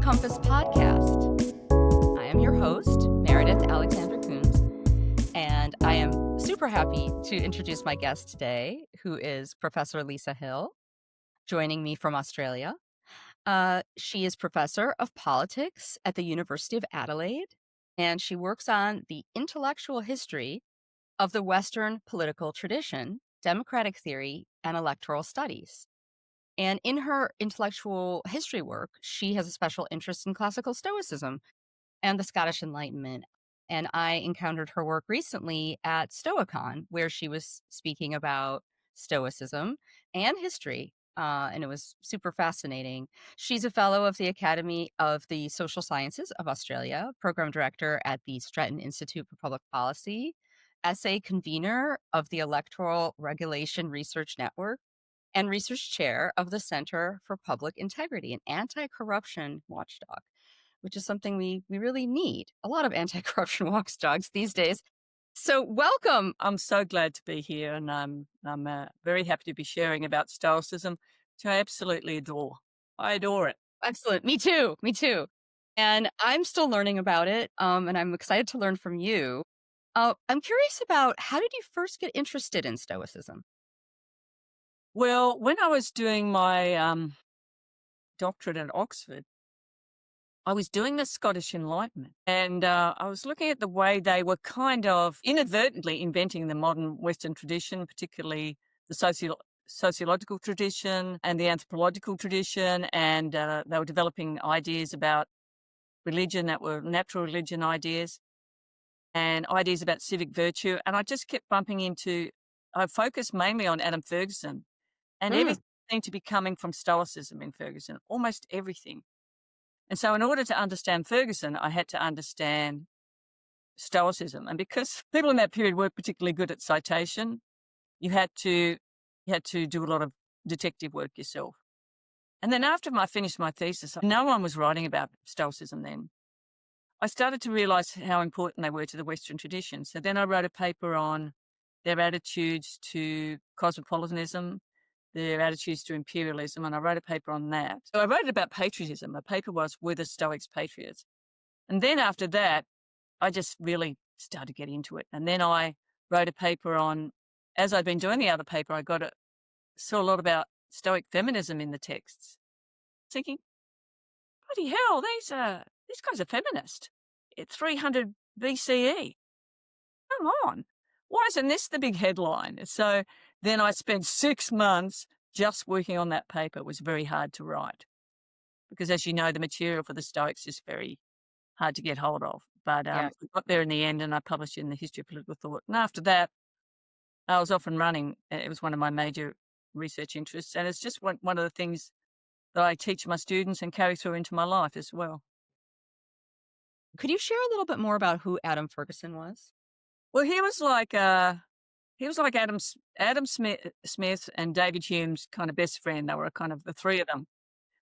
Compass podcast. I am your host, Meredith Alexander Coons, and I am super happy to introduce my guest today, who is Professor Lisa Hill, joining me from Australia. She is Professor of Politics at the University of Adelaide, and she works on the intellectual history of the Western political tradition, democratic theory, and electoral studies. And in her intellectual history work, she has a special interest in classical Stoicism and the Scottish Enlightenment. And I encountered her work recently at Stoicon, where she was speaking about Stoicism and history. And it was super fascinating. She's a fellow of the Academy of the Social Sciences of Australia, program director at the Stratton Institute for Public Policy, essay convener of the Electoral Regulation Research Network, and research chair of the Center for Public Integrity, an anti-corruption watchdog, which is something we really need. A lot of anti-corruption watchdogs these days. So welcome. I'm so glad to be here, and I'm very happy to be sharing about Stoicism, which I absolutely adore. I adore it. Excellent. Me too. Me too. And I'm still learning about it, and I'm excited to learn from you. I'm curious about, how did you first get interested in Stoicism? Well, when I was doing my doctorate at Oxford, I was doing the Scottish Enlightenment, and I was looking at the way they were kind of inadvertently inventing the modern Western tradition, particularly the sociological tradition and the anthropological tradition, and they were developing ideas about religion that were natural religion ideas and ideas about civic virtue. And I just kept bumping into, I focused mainly on Adam Ferguson, and everything seemed to be coming from Stoicism in Ferguson, almost everything. And so in order to understand Ferguson, I had to understand Stoicism. And because people in that period weren't particularly good at citation, you had to do a lot of detective work yourself. And then after I finished my thesis, no one was writing about Stoicism then. I started to realize how important they were to the Western tradition. So then I wrote a paper on their attitudes to cosmopolitanism, their attitudes to imperialism, and I wrote a paper on that. So I wrote about patriotism. The paper was, Were the Stoics Patriots? And then after that, I just really started to get into it. And then I wrote a paper on, as I'd been doing the other paper, saw a lot about Stoic feminism in the texts, thinking, bloody hell, these guys are feminist. It's 300 BCE. Come on. Why isn't this the big headline? So then I spent 6 months just working on that paper. It was very hard to write because, as you know, the material for the Stoics is very hard to get hold of. But Yeah. we got there in the end, and I published it in the History of Political Thought. And after that, I was off and running. It was one of my major research interests, and it's just one of the things that I teach my students and carry through into my life as well. Could you share a little bit more about who Adam Ferguson was? Well, he was like Adam Smith and David Hume's kind of best friend. They were kind of the three of them,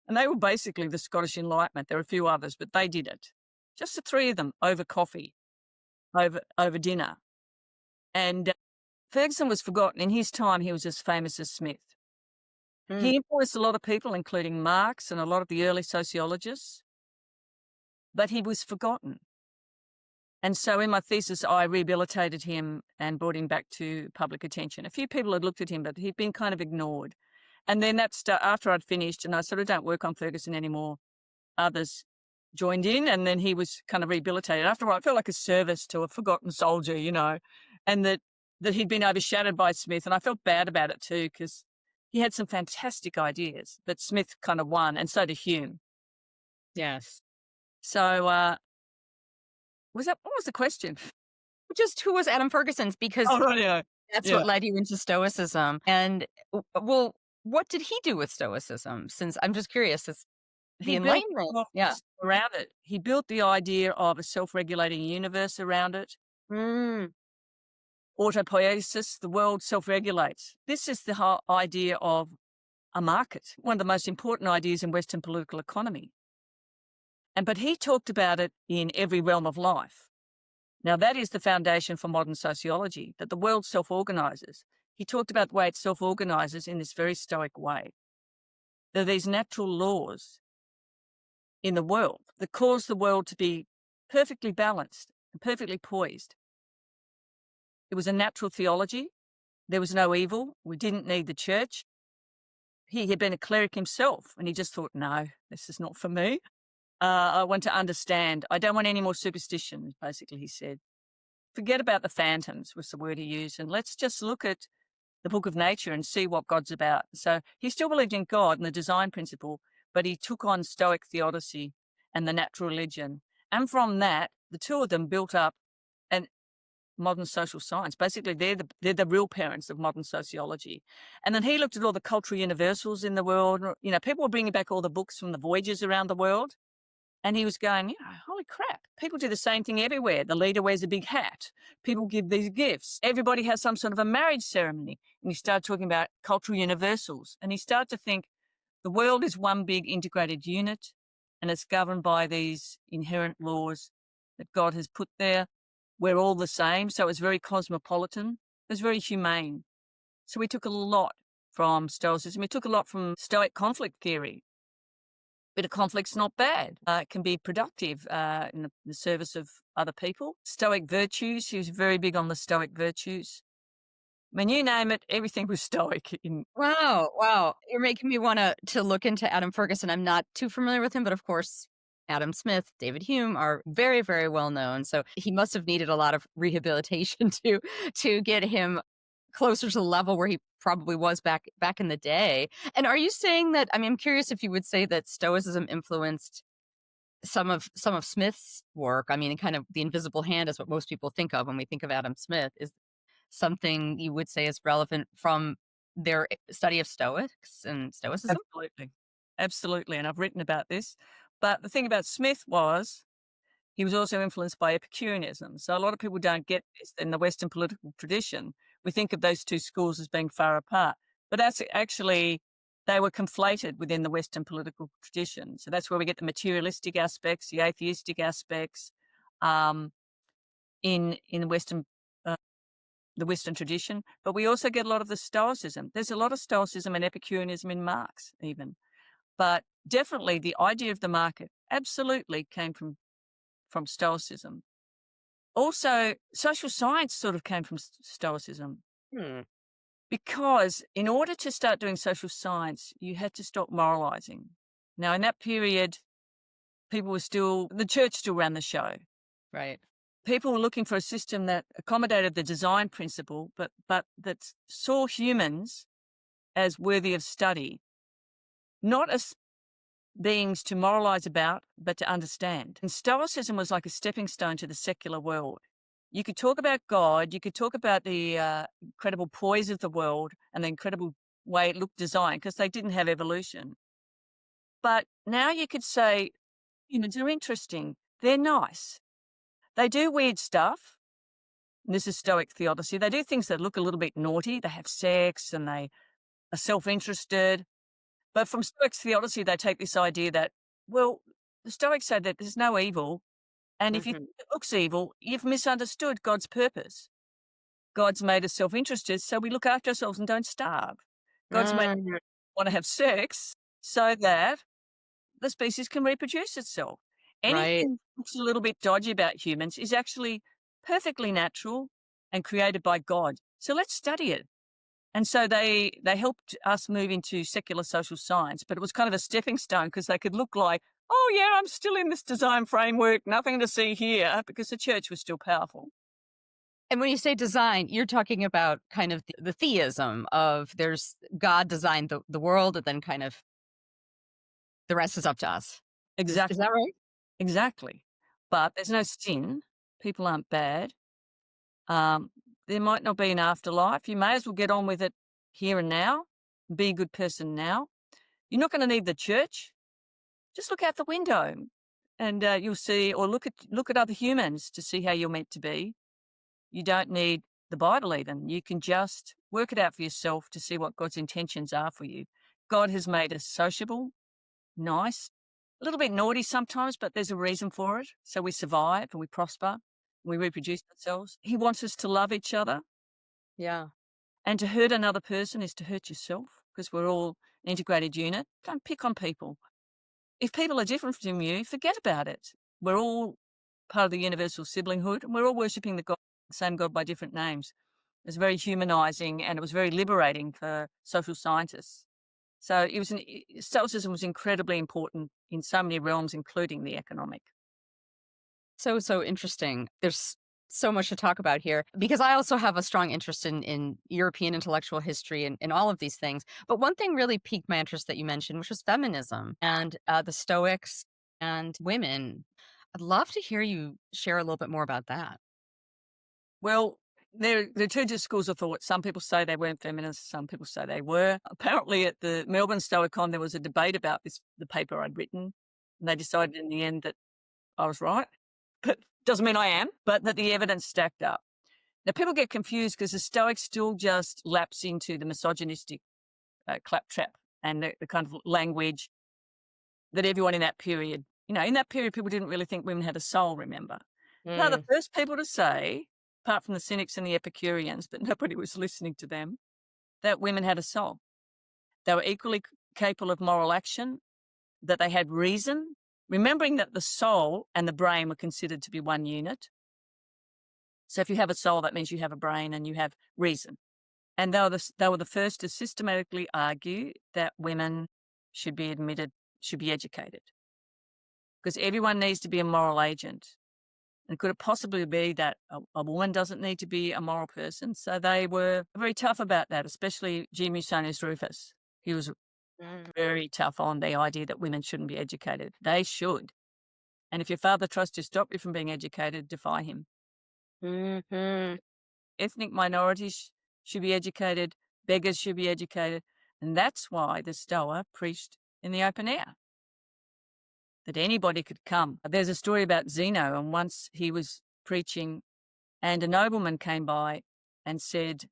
and they were basically the Scottish Enlightenment. There were a few others, but they did it. Just the three of them over coffee, over dinner. And Ferguson was forgotten. In his time, he was as famous as Smith. He influenced a lot of people, including Marx and a lot of the early sociologists, but he was forgotten. And so in my thesis, I rehabilitated him and brought him back to public attention. A few people had looked at him, but he'd been kind of ignored. And then after I'd finished, and I sort of don't work on Ferguson anymore, others joined in, and then he was kind of rehabilitated. After a while, I felt like a service to a forgotten soldier, and that he'd been overshadowed by Smith. And I felt bad about it too, because he had some fantastic ideas, but Smith kind of won, and so did Hume. Yes. So what was the question? Just who was Adam Ferguson? Because that's what led you into Stoicism. And well, what did he do with Stoicism? Since I'm just curious, it's the Enlightenment. Around it. He built the idea of a self-regulating universe around it. Autopoiesis, the world self-regulates. This is the whole idea of a market, one of the most important ideas in Western political economy. But he talked about it in every realm of life. Now, that is the foundation for modern sociology, that the world self-organizes. He talked about the way it self-organizes in this very Stoic way. There are these natural laws in the world that caused the world to be perfectly balanced and perfectly poised. It was a natural theology. There was no evil. We didn't need the church. He had been a cleric himself, and he just thought, no, this is not for me. I want to understand. I don't want any more superstition, basically, he said. Forget about the phantoms, was the word he used, and let's just look at the book of nature and see what God's about. So he still believed in God and the design principle, but he took on Stoic theodicy and the natural religion. And from that, the two of them built up an modern social science. Basically, they're the real parents of modern sociology. And then he looked at all the cultural universals in the world. You know, people were bringing back all the books from the voyages around the world. And he was going, yeah, holy crap. People do the same thing everywhere. The leader wears a big hat. People give these gifts. Everybody has some sort of a marriage ceremony. And he started talking about cultural universals. And he started to think the world is one big integrated unit and it's governed by these inherent laws that God has put there. We're all the same. So it's very cosmopolitan. It's very humane. So we took a lot from Stoicism. We took a lot from Stoic conflict theory. Bit of conflict's not bad. It can be productive in the service of other people. Stoic virtues, he was very big on the Stoic virtues. I mean, you name it, everything was Stoic. Wow, wow. You're making me wanna look into Adam Ferguson. I'm not too familiar with him, but of course, Adam Smith, David Hume are very, very well known. So he must have needed a lot of rehabilitation to get him closer to the level where he probably was back in the day. And are you saying that, I mean, I'm curious if you would say that Stoicism influenced some of Smith's work. I mean, kind of the invisible hand is what most people think of when we think of Adam Smith. Is something you would say is relevant from their study of Stoics and Stoicism? Absolutely. Absolutely. And I've written about this. But the thing about Smith was he was also influenced by Epicureanism. So a lot of people don't get this in the Western political tradition. We think of those two schools as being far apart, but that's actually they were conflated within the Western political tradition. So that's where we get the materialistic aspects, the atheistic aspects um, in uh, the Western tradition. But we also get a lot of the Stoicism. There's a lot of Stoicism and Epicureanism in Marx, even. But definitely the idea of the market absolutely came from Stoicism. Also, social science sort of came from Stoicism Hmm. because in order to start doing social science, you had to stop moralizing. Now, in that period, the church still ran the show. Right. People were looking for a system that accommodated the design principle, but that saw humans as worthy of study, not as beings to moralize about, but to understand. And Stoicism was like a stepping stone to the secular world. You could talk about God, you could talk about the incredible poise of the world and the incredible way it looked designed because they didn't have evolution. But now you could say, humans are interesting, they're nice, they do weird stuff. And this is Stoic theodicy. They do things that look a little bit naughty. They have sex and they are self interested. But from Stoics theodicy, they take this idea that, well, the Stoics say that there's no evil. And if you Hmm. think it looks evil, you've misunderstood God's purpose. God's made us self interested, so we look after ourselves and don't starve. God's made us Mm, want to have sex so that the species can reproduce itself. right. Anything that looks a little bit dodgy about humans is actually perfectly natural and created by God. So let's study it. And so they helped us move into secular social science, but it was kind of a stepping stone because they could look like, oh yeah, I'm still in this design framework, nothing to see here, because the church was still powerful. And when you say design, you're talking about kind of the theism of there's God designed the world, and then kind of the rest is up to us. Is Exactly, that right? exactly. But there's no sin. People aren't bad. Um, there might not be an afterlife. You may as well get on with it here and now. Be a good person now. You're not going to need the church. Just look out the window, and you'll see, or look at other humans to see how you're meant to be. You don't need the Bible even. You can just work it out for yourself to see what God's intentions are for you. God has made us sociable, nice, a little bit naughty sometimes, but there's a reason for it. So we survive and we prosper, we reproduce ourselves. He wants us to love each other, Yeah. and to hurt another person is to hurt yourself because we're all an integrated unit. Don't pick on people. if people are different from you, forget about it. We're all part of the universal siblinghood, and we're all worshipping the same God by different names. It was very humanizing and it was very liberating for social scientists. So Stoicism was incredibly important in so many realms, including the economic. So interesting. There's so much to talk about here because I also have a strong interest in European intellectual history and all of these things. But one thing really piqued my interest that you mentioned, which was feminism and the Stoics and women. I'd love to hear you share a little bit more about that. Well, there are two schools of thought. Some people say they weren't feminists, some people say they were. Apparently, at the Melbourne Stoicon, there was a debate about the paper I'd written, and they decided in the end that I was right. But doesn't mean I am, but that the evidence stacked up. Now, people get confused because the Stoics still just lapse into the misogynistic claptrap and the kind of language that everyone in that period, in that period, people didn't really think women had a soul, remember? They're the Mm, first people to say, apart from the cynics and the Epicureans, but nobody was listening to them, that women had a soul. They were equally capable of moral action, that they had reason, remembering that the soul and the brain were considered to be one unit. So if you have a soul, that means you have a brain and you have reason. And they were the first to systematically argue that women should be educated, because everyone needs to be a moral agent. And could it possibly be that a woman doesn't need to be a moral person? So they were very tough about that, especially G. Musonius Rufus. He was mm, very tough on the idea that women shouldn't be educated. They should. And if your father tries to stop you from being educated, defy him. mhm. Ethnic minorities should be educated, beggars should be educated. And that's why the Stoa preached in the open air, that anybody could come. There's a story about Zeno, and once he was preaching and a nobleman came by and said,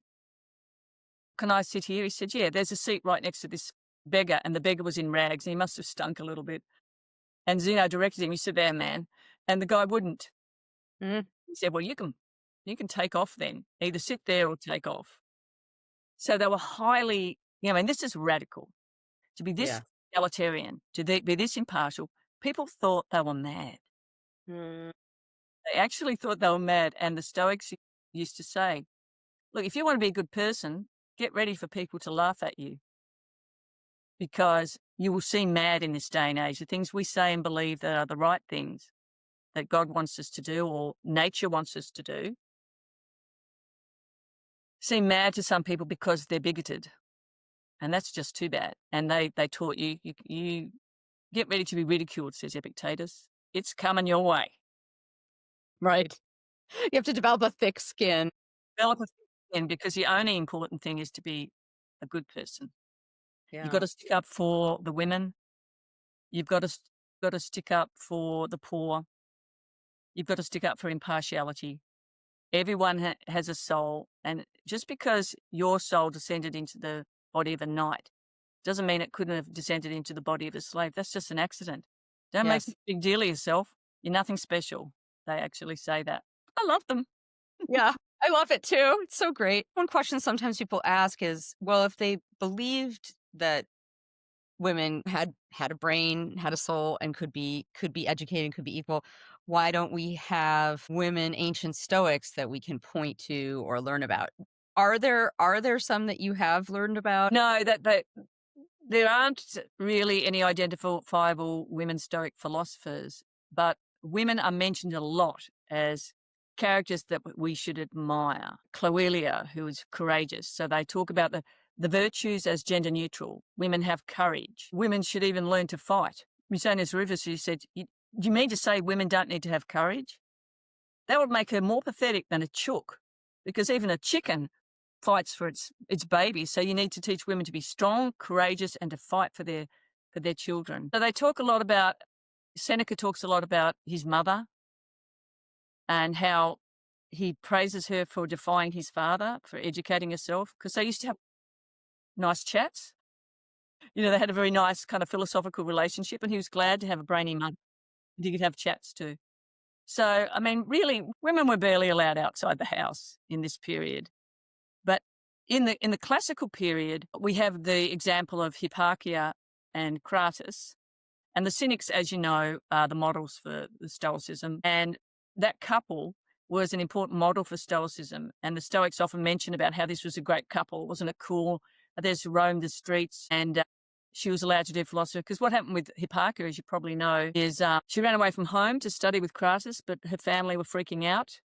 "Can I sit here?" He said, "Yeah, there's a seat right next to this beggar." And the beggar was in rags and he must have stunk a little bit. And Zeno directed him, "You sit there, man." And the guy wouldn't. Mm, He said, "Well, you can take off then. Either sit there or take off." So they were highly, and this is radical. To be this yeah. egalitarian, be this impartial, people thought they were mad. Mm, They actually thought they were mad. And the Stoics used to say, look, if you want to be a good person, get ready for people to laugh at you, because you will seem mad in this day and age. The things we say and believe that are the right things that God wants us to do or nature wants us to do seem mad to some people because they're bigoted. And that's just too bad. And they taught you get ready to be ridiculed, says Epictetus. It's coming your way. right. You have to develop a thick skin. Develop a thick skin, because the only important thing is to be a good person. You've got Yeah. to stick up for the women. You've got to stick up for the poor. You've got to stick up for impartiality. Everyone has a soul, and just because your soul descended into the body of a knight doesn't mean it couldn't have descended into the body of a slave. That's just an accident. Don't make a Yes. big deal of yourself. You're nothing special. They actually say that. I love them. Yeah. I love it too. It's so great. One question sometimes people ask is, well, if they believed that women had a brain, had a soul, and could be educated, could be equal, why don't we have women ancient Stoics that we can point to or learn about? Are there some that you have learned about? No, that there aren't really any identifiable women Stoic philosophers, but women are mentioned a lot as characters that we should admire. Cloelia, who is courageous. So they talk about the virtues as gender neutral. Women have courage. Women should even learn to fight. Musonius Rufus, who said, do you mean to say women don't need to have courage? That would make her more pathetic than a chook, because even a chicken fights for its baby. So you need to teach women to be strong, courageous, and to fight for their children. So they talk a lot about, Seneca talks a lot about his mother and how he praises her for defying his father, for educating herself, because they used to have nice chats. They had a very nice kind of philosophical relationship, and he was glad to have a brainy mother and he could have chats too. So, I mean, really, women were barely allowed outside the house in this period. But in the classical period, we have the example of Hipparchia and Crates, And the Cynics, as you know, are the models for the Stoicism. And that couple was an important model for Stoicism. And the Stoics often mention about how this was a great couple. Wasn't it cool? They just roamed the streets and she was allowed to do philosophy. Because what happened with Hipparchia, as you probably know, is she ran away from home to study with Crassus, but her family were freaking out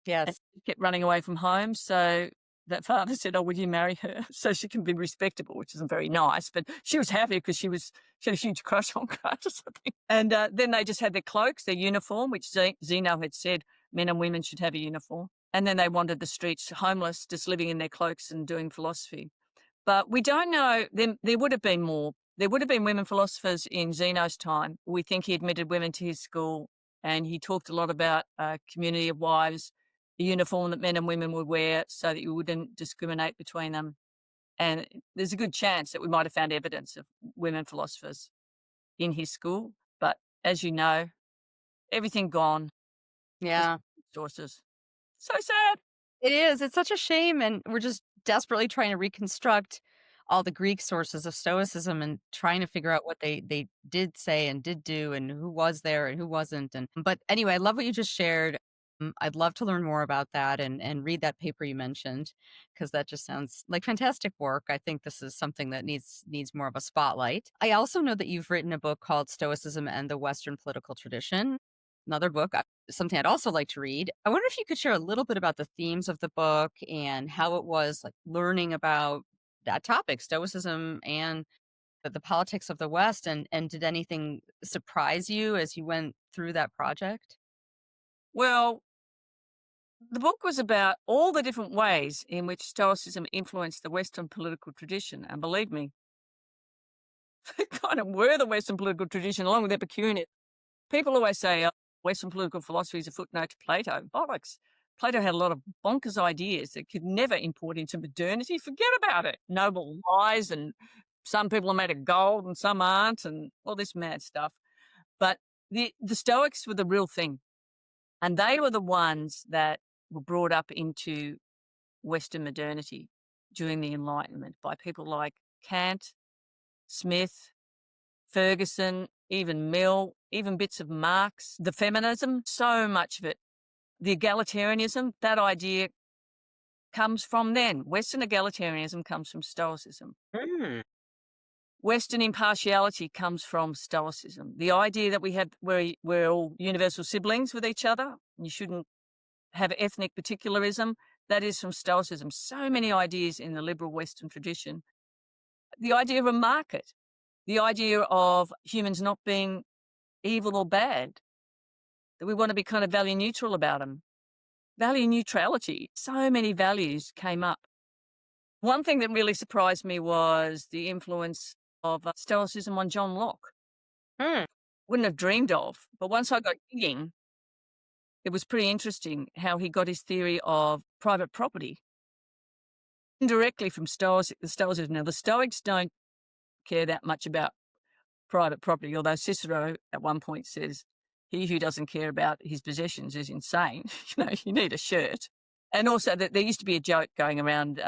and Yes. she kept running away from home. So that father said, "Oh, will you marry her so she can be respectable?" Which isn't very nice, but she was happy because she had a huge crush on Crassus, I think. And then they just had their cloaks, their uniform, which Zeno had said men and women should have a uniform. And then they wandered the streets homeless, just living in their cloaks and doing philosophy. But we don't know. There would have been more. There would have been women philosophers in Zeno's time. We think he admitted women to his school, and he talked a lot about a community of wives, the uniform that men and women would wear so that you wouldn't discriminate between them. And there's a good chance that we might have found evidence of women philosophers in his school. But as you know, everything gone, just Yeah. sources. So sad. It is. It's such a shame, and we're just desperately trying to reconstruct all the Greek sources of Stoicism and trying to figure out what they did say and did do and who was there and who wasn't. And but anyway, I love what you just shared. I'd love to learn more about that and read that paper you mentioned because that just sounds like fantastic work. I think this is something that needs more of a spotlight. I also know that you've written a book called Stoicism and the Western Political Tradition. Another book, something I'd also like to read. I wonder if you could share a little bit about the themes of the book and how it was like learning about that topic, Stoicism and the politics of the West, and did anything surprise you as you went through that project? Well, the book was about all the different ways in which Stoicism influenced the Western political tradition. And believe me, they kind of were the Western political tradition along with Epicureanism. People always say Western political philosophy is a footnote to Plato. Bollocks. Plato had a lot of bonkers ideas that could never import into modernity. Forget about it. Noble lies, and some people are made of gold and some aren't, and all this mad stuff. But the Stoics were the real thing. And they were the ones that were brought up into Western modernity during the Enlightenment by people like Kant, Smith, Ferguson, even Mill, even bits of Marx, the feminism, so much of it. The egalitarianism, that idea comes from then. Western egalitarianism comes from Stoicism. Mm. Western impartiality comes from Stoicism. The idea that we're all universal siblings with each other, you shouldn't have ethnic particularism, that is from Stoicism. So many ideas in the liberal Western tradition. The idea of a market, the idea of humans not being evil or bad, that we want to be kind of value neutral about them. Value neutrality, so many values came up. One thing that really surprised me was the influence of Stoicism on John Locke. Mm. Wouldn't have dreamed of, but once I got digging, it was pretty interesting how he got his theory of private property indirectly from Stoicism. Now, the Stoics don't care that much about private property, although Cicero at one point says, "He who doesn't care about his possessions is insane." You need a shirt. And also that there used to be a joke going around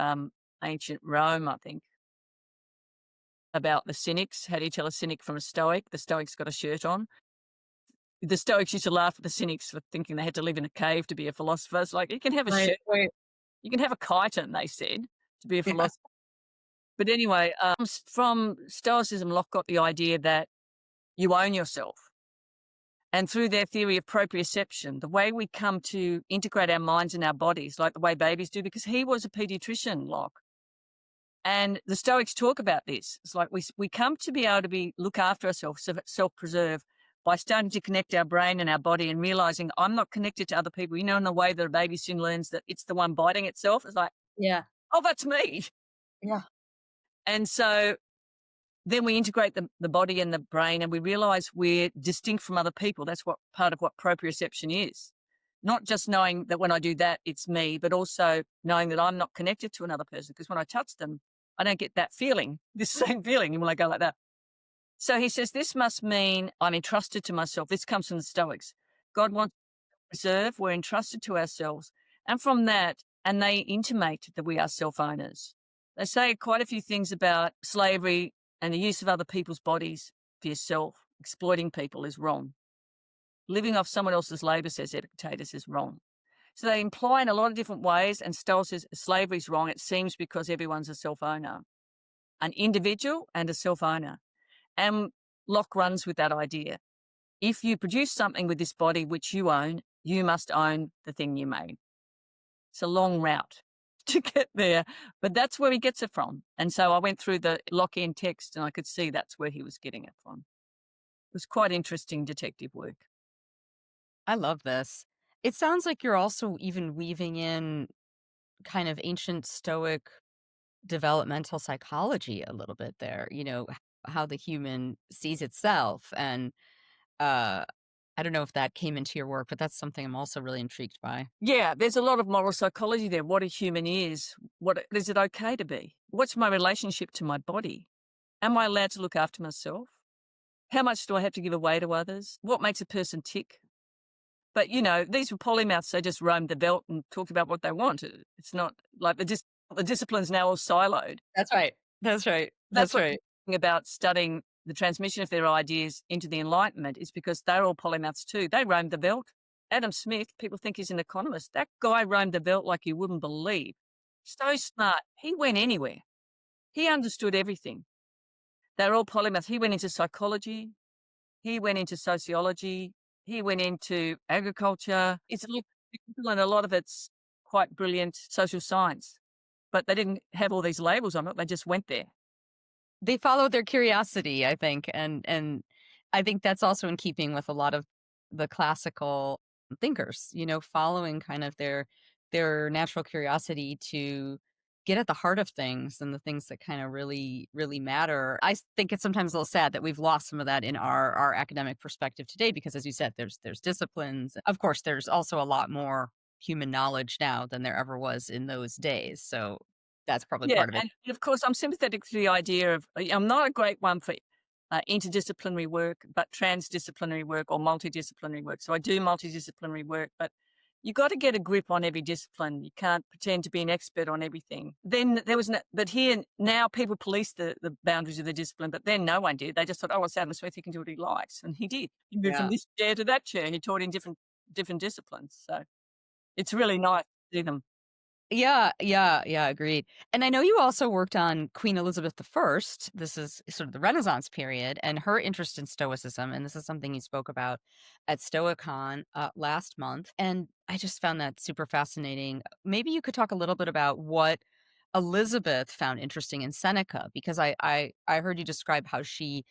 ancient Rome, I think, about the Cynics. How do you tell a Cynic from a Stoic? The Stoic's got a shirt on. The Stoics used to laugh at the Cynics for thinking they had to live in a cave to be a philosopher. It's like, you can have a Right, shirt, right. you can have a chiton, they said, to be a Yeah. philosopher. But anyway, from Stoicism, Locke got the idea that you own yourself. And through their theory of proprioception, the way we come to integrate our minds and our bodies, like the way babies do, because he was a pediatrician, Locke. And the Stoics talk about this. It's like we come to be able to look after ourselves, self-preserve, by starting to connect our brain and our body and realizing I'm not connected to other people. In the way that a baby soon learns that it's the one biting itself. It's like, Yeah. oh, that's me. Yeah. And so then we integrate the body and the brain and we realize we're distinct from other people. That's what part of what proprioception is. Not just knowing that when I do that, it's me, but also knowing that I'm not connected to another person. Because when I touch them, I don't get that feeling, this same feeling when I go like that. So he says, this must mean I'm entrusted to myself. This comes from the Stoics. God wants to preserve, we're entrusted to ourselves. And from that, and they intimate that we are self-owners. They say quite a few things about slavery and the use of other people's bodies for yourself. exploiting people is wrong. Living off someone else's labour, says Epictetus, is wrong. So they imply in a lot of different ways, and Stoll says slavery is wrong, it seems, because everyone's a self-owner, an individual and a self-owner. And Locke runs with that idea. If you produce something with this body which you own, you must own the thing you made. It's a long route to get there, but that's where he gets it from. And so I went through the Lockean text and I could see that's where he was getting it from. It was quite interesting detective work. I love this. It sounds like you're also even weaving in kind of ancient Stoic developmental psychology a little bit there, how the human sees itself. And uh, I don't know if that came into your work, but that's something I'm also really intrigued by. Yeah, there's a lot of moral psychology there. What a human is. What is it okay to be? What's my relationship to my body? Am I allowed to look after myself? How much do I have to give away to others? What makes a person tick? But these were polymaths. They just roamed the belt and talked about what they wanted. It's not like the discipline's now all siloed. That's right. That's right. That's That's what's right. interesting about studying the transmission of their ideas into the Enlightenment, is because they're all polymaths too. They roamed the belt. Adam Smith, people think he's an economist. That guy roamed the belt like you wouldn't believe. So smart. He went anywhere. He understood everything. They're all polymaths. He went into psychology. He went into sociology. He went into agriculture. It's a and a lot of it's quite brilliant social science. But they didn't have all these labels on it. They just went there. They followed their curiosity, I think, and I think that's also in keeping with a lot of the classical thinkers, following kind of their natural curiosity to get at the heart of things and the things that kind of really, really matter. Think it's sometimes a little sad that we've lost some of that in our academic perspective today, because as you said, there's disciplines. Of course, there's also a lot more human knowledge now than there ever was in those days. So that's probably Yeah, part of it. and of course, I'm sympathetic to the idea of I'm not a great one for interdisciplinary work, but transdisciplinary work or multidisciplinary work. So I do multidisciplinary work, but you got to get a grip on every discipline. You can't pretend to be an expert on everything. Then there was but here now people police the boundaries of the discipline, but then no one did. They just thought, oh, well, Adam Smith, he can do what he likes, and he did. He moved from Yeah. this chair to that chair. He taught in different disciplines. So it's really nice to see them. Yeah, yeah, yeah, agreed. And I know you also worked on Queen Elizabeth I. This is sort of the Renaissance period and her interest in Stoicism. And this is something you spoke about at Stoicon last month. And I just found that super fascinating. Maybe you could talk a little bit about what Elizabeth found interesting in Seneca, because I heard you describe how she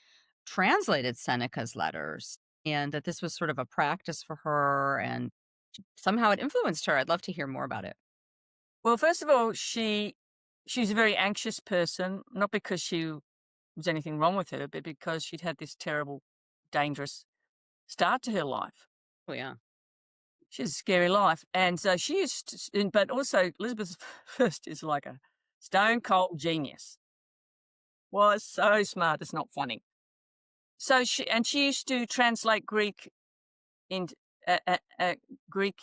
translated Seneca's letters and that this was sort of a practice for her and somehow it influenced her. I'd love to hear more about it. Well, first of all, she's a very anxious person, not because was anything wrong with her, but because she'd had this terrible, dangerous start to her life. Oh, yeah. She has a scary life. And so she used to, but also Elizabeth first is like a stone cold genius. Was so smart, it's not funny. So she used to translate into Greek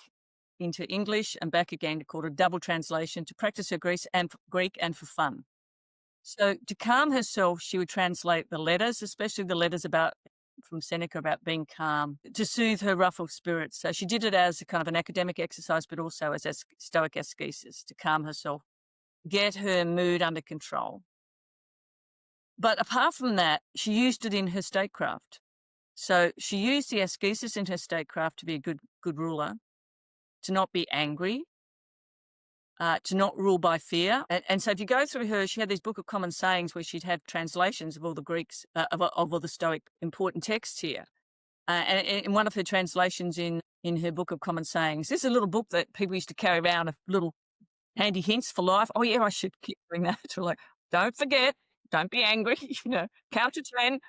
into English and back again, called a double translation, to practice her Greek and for fun. So to calm herself, she would translate the letters, especially the letters from Seneca about being calm, to soothe her ruffled spirits. So she did it as a kind of an academic exercise, but also as a Stoic ascesis to calm herself, get her mood under control. But apart from that, she used it in her statecraft. So she used the ascesis in her statecraft to be a good ruler, to not be angry, to not rule by fear. And so if you go through her, she had this Book of Common Sayings where she'd have translations of all the Greeks, of all the Stoic important texts here. And in one of her translations in her Book of Common Sayings, this is a little book that people used to carry around of little handy hints for life. Oh, yeah, I should keep doing that. So like, don't forget, don't be angry, count to 10.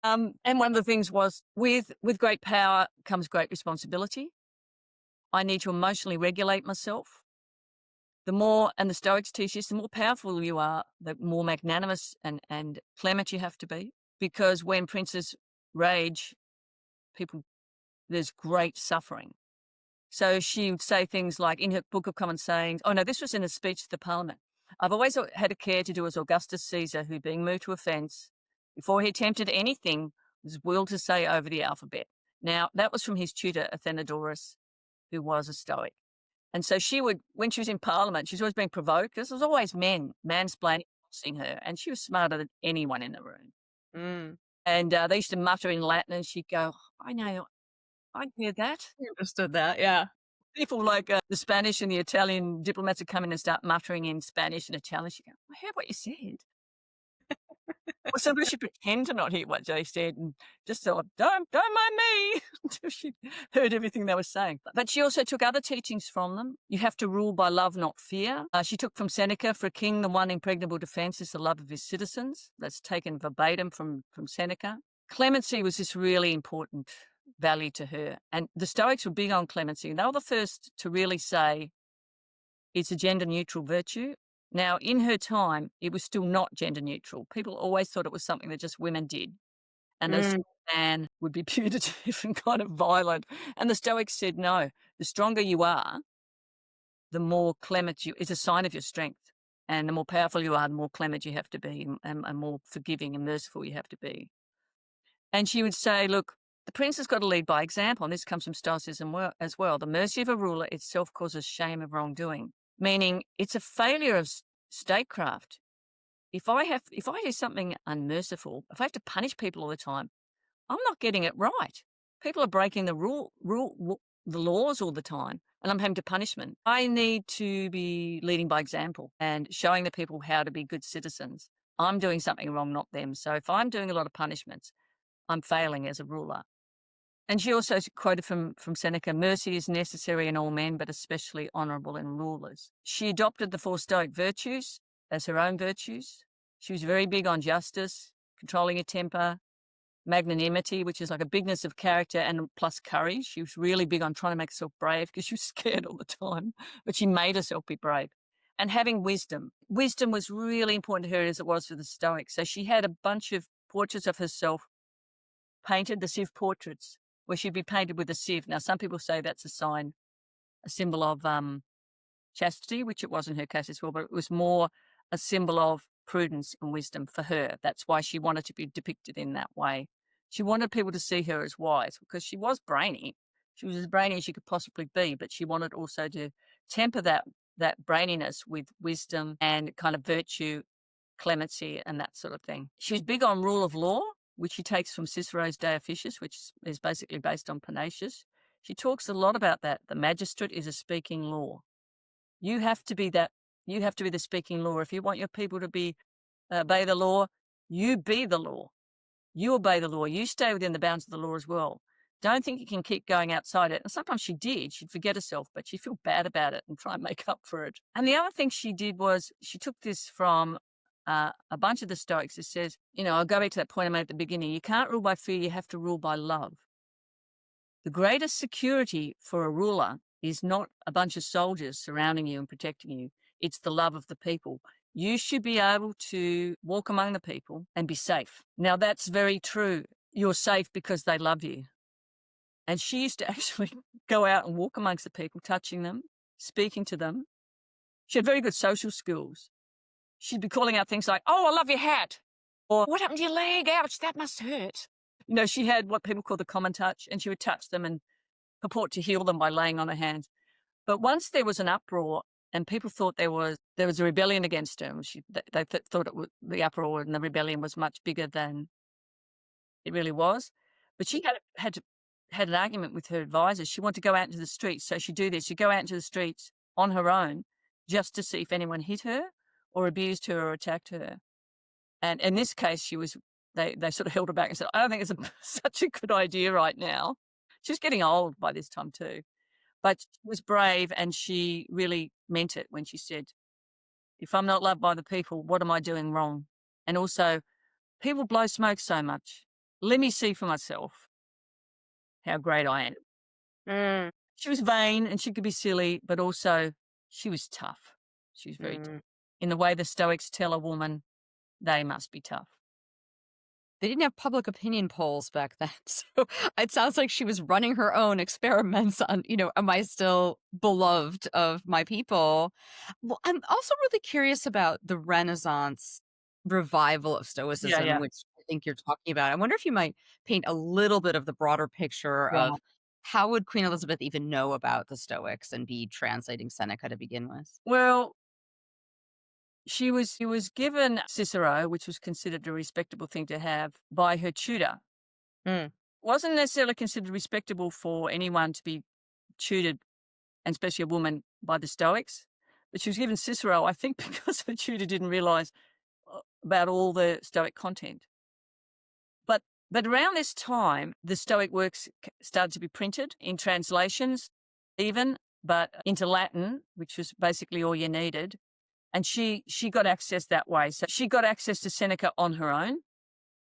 And one of the things was, with great power comes great responsibility. I need to emotionally regulate myself. The more, and the Stoics teach this, the more powerful you are, the more magnanimous and clement you have to be. Because when princes rage, there's great suffering. So she would say things like in her Book of Common Sayings, oh no, this was in a speech to the Parliament. I've always had a care to do as Augustus Caesar, who being moved to offence, before he attempted anything, his will to say over the alphabet. Now, that was from his tutor, Athenodorus, who was a Stoic. And so she would, when she was in Parliament, she's always being provoked because there was always men mansplaining, bossing her, and she was smarter than anyone in the room. Mm. And they used to mutter in Latin, and she'd go, "I know, I hear that." I understood that, yeah. People like the Spanish and the Italian diplomats would come in and start muttering in Spanish and Italian. She'd go, "I heard what you said." Or sometimes she'd pretend to not hear what they said and just thought, don't mind me, until she heard everything they were saying. But she also took other teachings from them. You have to rule by love, not fear. She took from Seneca, for a king, the one impregnable defense is the love of his citizens. That's taken verbatim from Seneca. Clemency was this really important value to her. And the Stoics were big on clemency. They were the first to really say it's a gender neutral virtue. Now, in her time, it was still not gender neutral. People always thought it was something that just women did, and a Mm. man would be punitive and kind of violent. And the Stoics said, no, the stronger you are, the more clement you, it's a sign of your strength. And the more powerful you are, the more clement you have to be, and more forgiving and merciful you have to be. And she would say, look, the prince has got to lead by example. And this comes from Stoicism as well. The mercy of a ruler itself causes shame of wrongdoing, meaning it's a failure of statecraft. If I do something unmerciful, if I have to punish people all the time, I'm not getting it right. People are breaking the laws all the time, and I'm having to punishment. I need to be leading by example and showing the people how to be good citizens. I'm doing something wrong, not them. So if I'm doing a lot of punishments, I'm failing as a ruler. And she also quoted from Seneca, mercy is necessary in all men, but especially honourable in rulers. She adopted the 4 Stoic virtues as her own virtues. She was very big on justice, controlling your temper, magnanimity, which is like a bigness of character, and plus courage. She was really big on trying to make herself brave because she was scared all the time, but she made herself be brave. And having wisdom. Wisdom was really important to her as it was for the Stoics. So she had a bunch of portraits of herself painted, the sieve portraits, where she'd be painted with a sieve. Now, some people say that's a symbol of chastity, which it was in her case as well, but it was more a symbol of prudence and wisdom for her. That's why she wanted to be depicted in that way. She wanted people to see her as wise because she was brainy. She was as brainy as she could possibly be, but she wanted also to temper that braininess with wisdom and kind of virtue, clemency, and that sort of thing. She was big on rule of law, which she takes from Cicero's De Officiis, which is basically based on Panatius. She talks a lot about that. The magistrate is a speaking law. You have to be that. You have to be the speaking law. If you want your people to be obey the law, you be the law. You obey the law. You stay within the bounds of the law as well. Don't think you can keep going outside it. And sometimes she did. She'd forget herself, but she'd feel bad about it and try and make up for it. And the other thing she did was she took this from a bunch of the Stoics. It says, I'll go back to that point I made at the beginning. You can't rule by fear. You have to rule by love. The greatest security for a ruler is not a bunch of soldiers surrounding you and protecting you. It's the love of the people. You should be able to walk among the people and be safe. Now, that's very true. You're safe because they love you. And she used to actually go out and walk amongst the people, touching them, speaking to them. She had very good social skills. She'd be calling out things like, "Oh, I love your hat," or "What happened to your leg? Ouch, that must hurt." She had what people call the common touch, and she would touch them and purport to heal them by laying on her hands. But once there was an uproar and people thought there was a rebellion against her, they thought the uproar and the rebellion was much bigger than it really was. But she had an argument with her advisors. She wanted to go out into the streets. So she'd do this. She'd go out into the streets on her own just to see if anyone hit her or abused her or attacked her. And in this case, they sort of held her back and said, "I don't think it's such a good idea right now." She was getting old by this time too. But she was brave, and she really meant it when she said, "If I'm not loved by the people, what am I doing wrong? And also, people blow smoke so much. Let me see for myself how great I am." Mm. She was vain and she could be silly, but also she was tough. She was very tough. Mm. In the way the Stoics tell a woman, they must be tough. They didn't have public opinion polls back then, so it sounds like she was running her own experiments on, am I still beloved of my people? Well, I'm also really curious about the Renaissance revival of Yeah, Stoicism, yeah. which I think you're talking about. I wonder if you might paint a little bit of the broader picture Right. of how would Queen Elizabeth even know about the Stoics and be translating Seneca to begin with? Well, she was given Cicero, which was considered a respectable thing to have by her tutor. Mm, Wasn't necessarily considered respectable for anyone to be tutored, and especially a woman, by the Stoics. But she was given Cicero, I think, because her tutor didn't realize about all the Stoic content. But but around this time, the Stoic works started to be printed in translations, even, but into Latin, which was basically all you needed. And she got access that way. So she got access to Seneca on her own.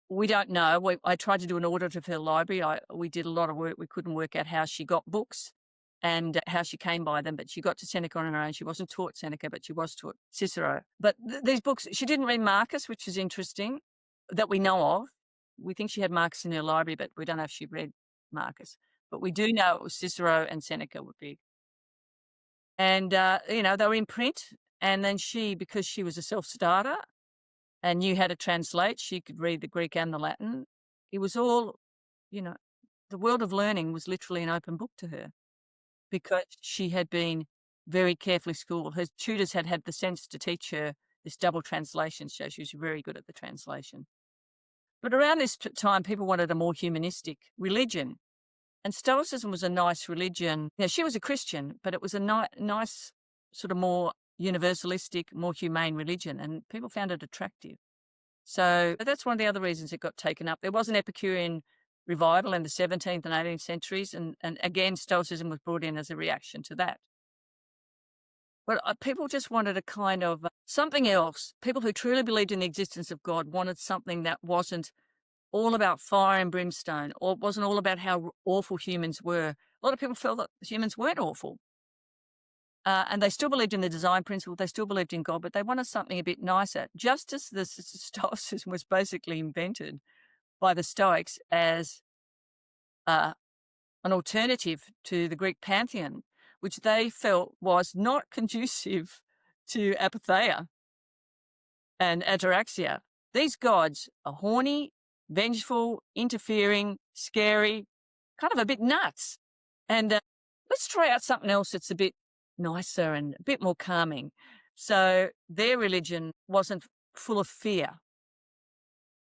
We don't know. I tried to do an audit of her library. We did a lot of work. We couldn't work out how she got books and how she came by them, but she got to Seneca on her own. She wasn't taught Seneca, but she was taught Cicero. But these books, she didn't read Marcus, which is interesting, that we know of. We think she had Marcus in her library, but we don't know if she read Marcus. But we do know it was Cicero and Seneca were big. And, they were in print. And then she, because she was a self starter, and knew how to translate. She could read the Greek and the Latin. It was all, you know, the world of learning was literally an open book to her because she had been very carefully schooled. Her tutors had had the sense to teach her this double translation, so she was very good at the translation. But around this time, people wanted a more humanistic religion, and Stoicism was a nice religion. Yeah, she was a Christian, but it was a nice, sort of more universalistic, more humane religion, and people found it attractive. So that's one of the other reasons it got taken up. There was an Epicurean revival in the 17th and 18th centuries, and again, Stoicism was brought in as a reaction to that. But people just wanted a kind of something else. People who truly believed in the existence of God wanted something that wasn't all about fire and brimstone, or wasn't all about how awful humans were. A lot of people felt that humans weren't awful. And they still believed in the design principle, they still believed in God, but they wanted something a bit nicer. Just as the Stoicism was basically invented by the Stoics as uh, an alternative to the Greek pantheon, which they felt was not conducive to apatheia and ataraxia. These gods are horny, vengeful, interfering, scary, kind of a bit nuts. And let's try out something else that's a bit nicer and a bit more calming. So their religion wasn't full of fear.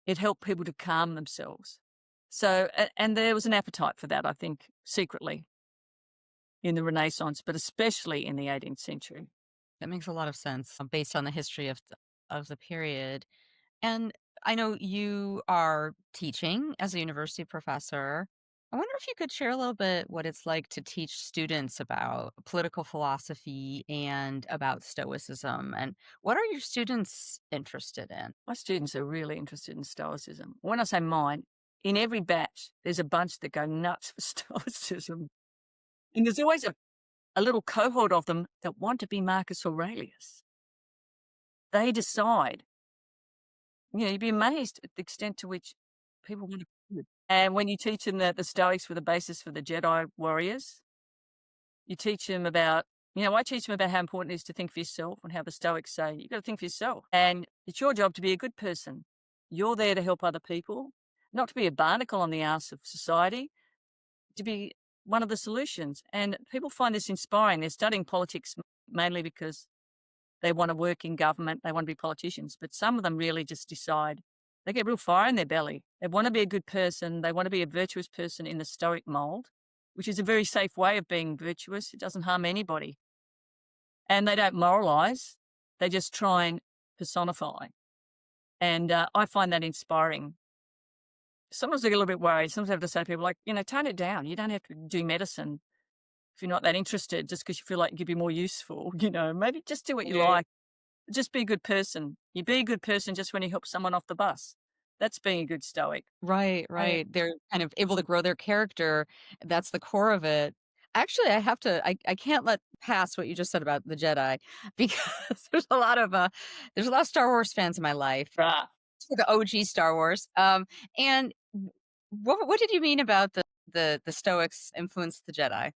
It helped people to calm themselves. So, and there was an appetite for that, I think, secretly in the Renaissance, but especially in the 18th century. that makes a lot of sense based on the history of the period. And I know you are teaching as a university professor. I wonder if you could share a little bit what it's like to teach students about political philosophy and about Stoicism. And what are your students interested in? My students are really interested in Stoicism. When I say mine, in every batch, there's a bunch that go nuts for Stoicism. And there's always a little cohort of them that want to be Marcus Aurelius. They decide. You'd be amazed at the extent to which people want to be good. And when you teach them that the Stoics were the basis for the Jedi warriors, you teach them about, I teach them about how important it is to think for yourself and how the Stoics say, you've got to think for yourself. And it's your job to be a good person. You're there to help other people, not to be a barnacle on the arse of society, to be one of the solutions. And people find this inspiring. They're studying politics mainly because they want to work in government, they want to be politicians, but some of them really just decide they get real fire in their belly. They want to be a good person, they want to be a virtuous person in the Stoic mold, which is a very safe way of being virtuous. It doesn't harm anybody. And they don't moralize, they just try and personify. And I find that inspiring. Sometimes I get a little bit worried. Sometimes I have to say to people, like, tone it down. You don't have to do medicine if you're not that interested just because you feel like you could be more useful. Maybe just do what you Yeah. like. Just be a good person. You be a good person just when you help someone off the bus. That's being a good Stoic. Right, Right. right. They're kind of able to grow their character. That's the core of it. Actually, I can't let pass what you just said about the Jedi because there's a lot of Star Wars fans in my life. Right. The OG Star Wars. And what did you mean about the Stoics influenced the Jedi?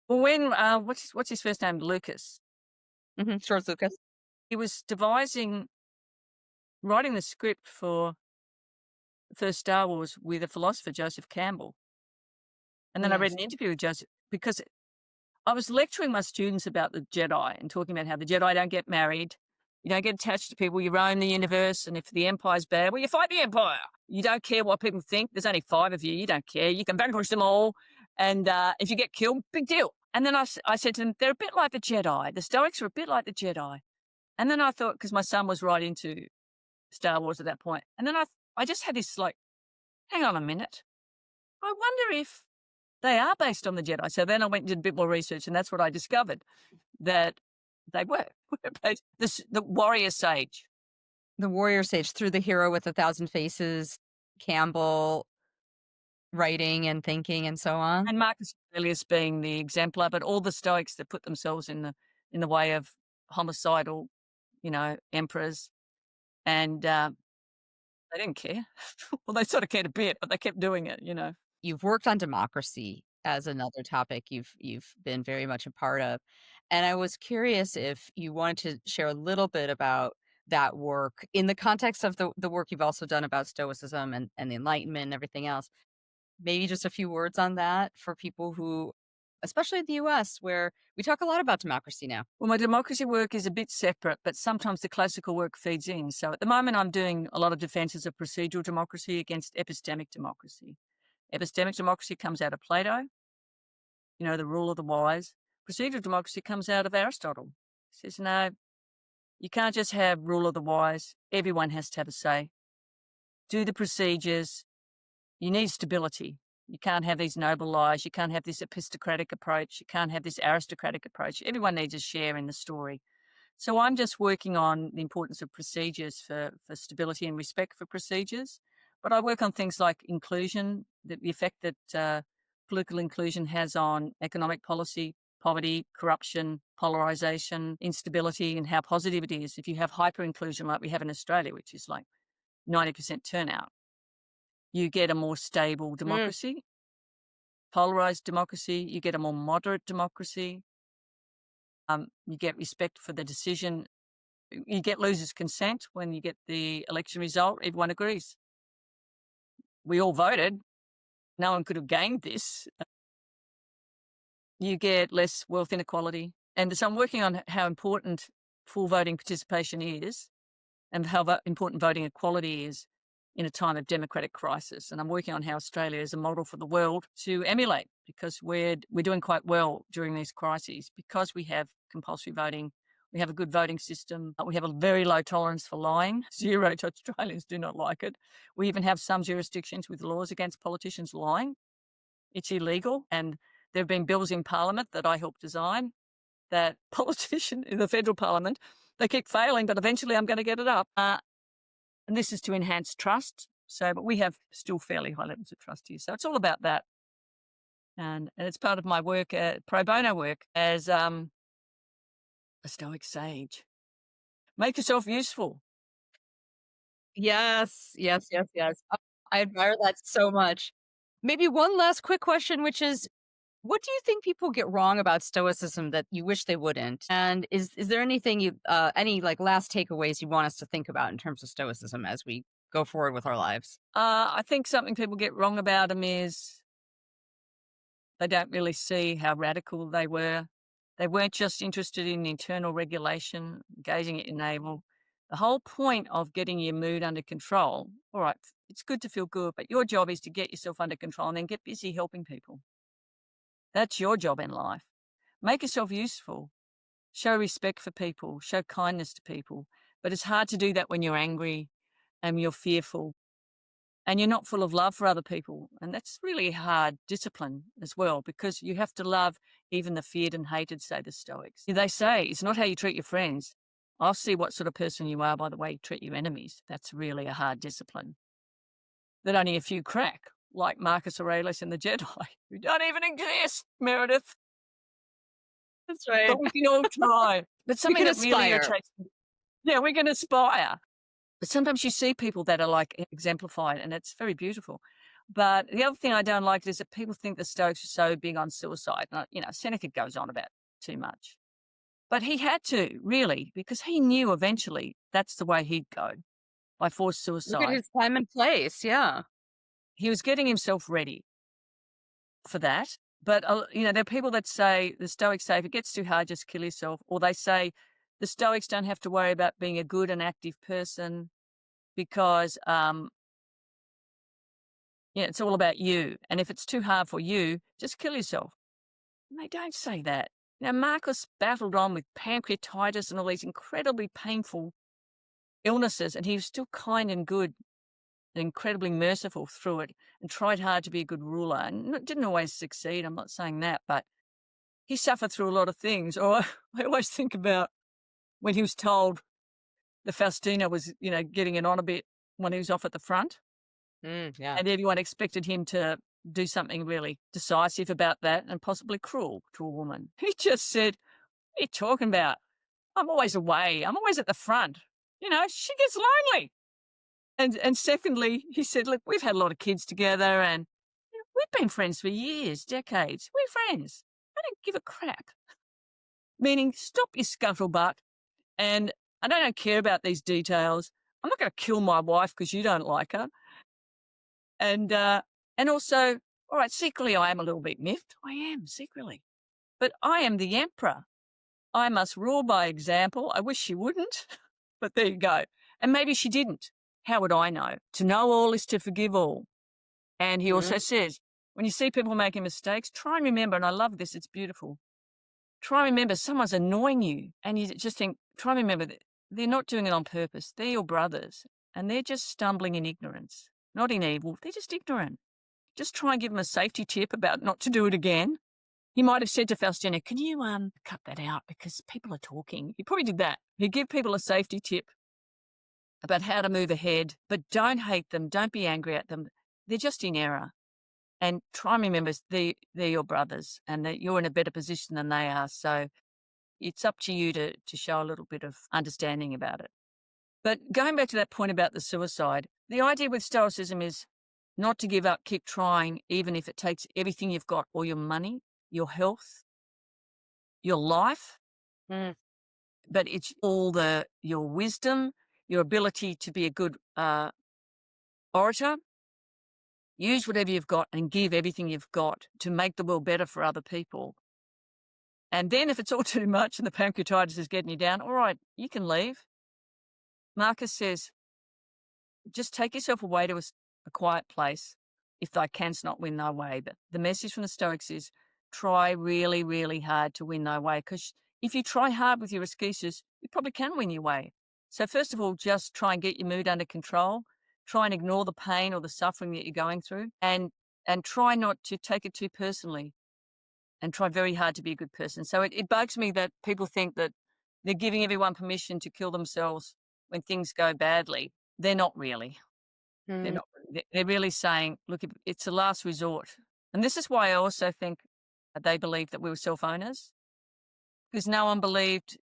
Well, when what's his first name? Lucas. George Lucas. He was writing the script for the first Star Wars with a philosopher, Joseph Campbell. And Oh, then I read yes. an interview with Joseph because I was lecturing my students about the Jedi and talking about how the Jedi don't get married. You don't get attached to people. You roam the universe. And if the Empire's bad, well, you fight the Empire. You don't care what people think. There's only 5 of you. You don't care. You can vanquish them all. And if you get killed, big deal. And then I said to them, they're a bit like the Jedi. The Stoics are a bit like the Jedi. And then I thought, because my son was right into Star Wars at that point. And then I just had this like, hang on a minute. I wonder if they are based on the Jedi. So then I went and did a bit more research, and that's what I discovered, that they were. Based, the warrior sage. The warrior sage through the hero with a thousand faces, Campbell writing and thinking and so on. And Marcus Aurelius being the exemplar, but all the Stoics that put themselves in the way of homicidal, emperors, and they didn't care. Well, they sort of cared a bit, but they kept doing it. You've worked on democracy as another topic you've been very much a part of. And I was curious if you wanted to share a little bit about that work in the context of the work you've also done about Stoicism and the Enlightenment and everything else. Maybe just a few words on that for people who, especially in the US, where we talk a lot about democracy now. Well, my democracy work is a bit separate, but sometimes the classical work feeds in. So at the moment, I'm doing a lot of defenses of procedural democracy against epistemic democracy. Epistemic democracy comes out of Plato, the rule of the wise. Procedural democracy comes out of Aristotle. He says, no, you can't just have rule of the wise. Everyone has to have a say. Do the procedures. You need stability. You can't have these noble lies. You can't have this epistocratic approach. You can't have this aristocratic approach. Everyone needs a share in the story. So I'm just working on the importance of procedures for stability and respect for procedures. But I work on things like inclusion, the effect that political inclusion has on economic policy, poverty, corruption, polarization, instability, and how positive it is. If you have hyper inclusion like we have in Australia, which is like 90% turnout, you get a more stable Mm. democracy. Polarized democracy, you get a more moderate democracy. You get respect for the decision. You get losers' consent when you get the election result. Everyone agrees. We all voted. No one could have gained this. You get less wealth inequality. And so I'm working on how important full voting participation is and how important voting equality is in a time of democratic crisis. And I'm working on how Australia is a model for the world to emulate, because we're doing quite well during these crises because we have compulsory voting. We have a good voting system. We have a very low tolerance for lying. Zero Australians do not like it. We even have some jurisdictions with laws against politicians lying. It's illegal. And there have been bills in Parliament that I helped design that politician in the federal parliament, they keep failing, but eventually I'm going to get it up. And this is to enhance trust. So, but we have still fairly high levels of trust here. So it's all about that. And it's part of my work, pro bono work as a Stoic sage. Make yourself useful. Yes, yes, yes, yes. I admire that so much. Maybe one last quick question, which is, what do you think people get wrong about Stoicism that you wish they wouldn't? And is there anything any like last takeaways you want us to think about in terms of Stoicism as we go forward with our lives? I think something people get wrong about them is they don't really see how radical they were. They weren't just interested in internal regulation, gazing at your navel. The whole point of getting your mood under control, all right, it's good to feel good, but your job is to get yourself under control and then get busy helping people. That's your job in life. Make yourself useful. Show respect for people. Show kindness to people. But it's hard to do that when you're angry and you're fearful and you're not full of love for other people. And that's really hard discipline as well, because you have to love even the feared and hated, say the Stoics. They say it's not how you treat your friends. I'll see what sort of person you are by the way you treat your enemies. That's really a hard discipline that only a few crack, like Marcus Aurelius and the Jedi, who don't even exist, Meredith. That's right. But we can all try. But We something can that really aspire. irritates me. Yeah, we can aspire. But sometimes you see people that are like exemplified, and it's very beautiful. But the other thing I don't like is that people think the Stoics are so big on suicide. And, Seneca goes on about too much. But he had to, really, because he knew eventually that's the way he'd go, by forced Look at suicide. his time and place, yeah. He was getting himself ready for that. But, there are people that say, the Stoics say, if it gets too hard, just kill yourself. Or they say the Stoics don't have to worry about being a good and active person because, it's all about you. And if it's too hard for you, just kill yourself. And they don't say that. Marcus battled on with pancreatitis and all these incredibly painful illnesses, and he was still kind and good and incredibly merciful through it and tried hard to be a good ruler and didn't always succeed. I'm not saying that, but he suffered through a lot of things. Or I always think about when he was told the Faustina was, getting it on a bit when he was off at the front, Yeah. and everyone expected him to do something really decisive about that and possibly cruel to a woman. He just said, "What are you talking about? I'm always away. I'm always at the front. She gets lonely." And secondly, he said, "Look, we've had a lot of kids together and we've been friends for years, decades. We're friends. I don't give a crap." Meaning, stop your scuttlebutt. And I don't care about these details. I'm not going to kill my wife because you don't like her. And also, all right, secretly, I am a little bit miffed. I am secretly, but I am the emperor. I must rule by example. I wish she wouldn't, but there you go. And maybe she didn't. How would I know? To know all is to forgive all. And he also says, when you see people making mistakes, try and remember, and I love this, it's beautiful. Try and remember someone's annoying you, and you just think, try and remember that they're not doing it on purpose. They're your brothers, and they're just stumbling in ignorance, not in evil. They're just ignorant. Just try and give them a safety tip about not to do it again. He might have said to Faustina, "Can you cut that out because people are talking?" He probably did that. He'd give people a safety tip about how to move ahead, but don't hate them. Don't be angry at them. They're just in error. And try and remember they're your brothers and that you're in a better position than they are. So it's up to you to show a little bit of understanding about it. But going back to that point about the suicide, the idea with Stoicism is not to give up, keep trying, even if it takes everything you've got, all your money, your health, your life, but it's all your wisdom, your ability to be a good orator. Use whatever you've got and give everything you've got to make the world better for other people. And then if it's all too much and the pancreatitis is getting you down, all right, you can leave. Marcus says, just take yourself away to a quiet place if thy canst not win thy way. But the message from the Stoics is try really, really hard to win thy way, because if you try hard with your excuses, you probably can win your way. So first of all, just try and get your mood under control. Try and ignore the pain or the suffering that you're going through, and try not to take it too personally, and try very hard to be a good person. So it bugs me that people think that they're giving everyone permission to kill themselves when things go badly. They're not really. They're not. They're really saying, look, it's a last resort. And this is why I also think they believed that we were self-owners, because no one believed,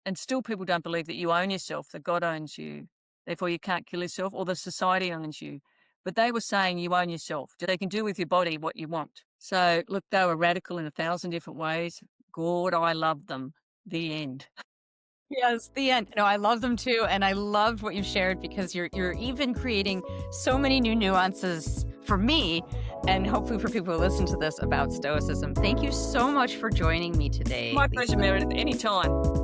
and still people don't believe, that you own yourself, that God owns you. Therefore, you can't kill yourself, or the society owns you. But they were saying you own yourself. They can do with your body what you want. So, look, they were radical in 1,000 different ways. God, I love them. The end. Yes, the end. No, I love them too, and I loved what you shared, because you're even creating so many new nuances for me, and hopefully for people who listen to this, about Stoicism. Thank you so much for joining me today. My Lisa. pleasure, Meredith. Anytime.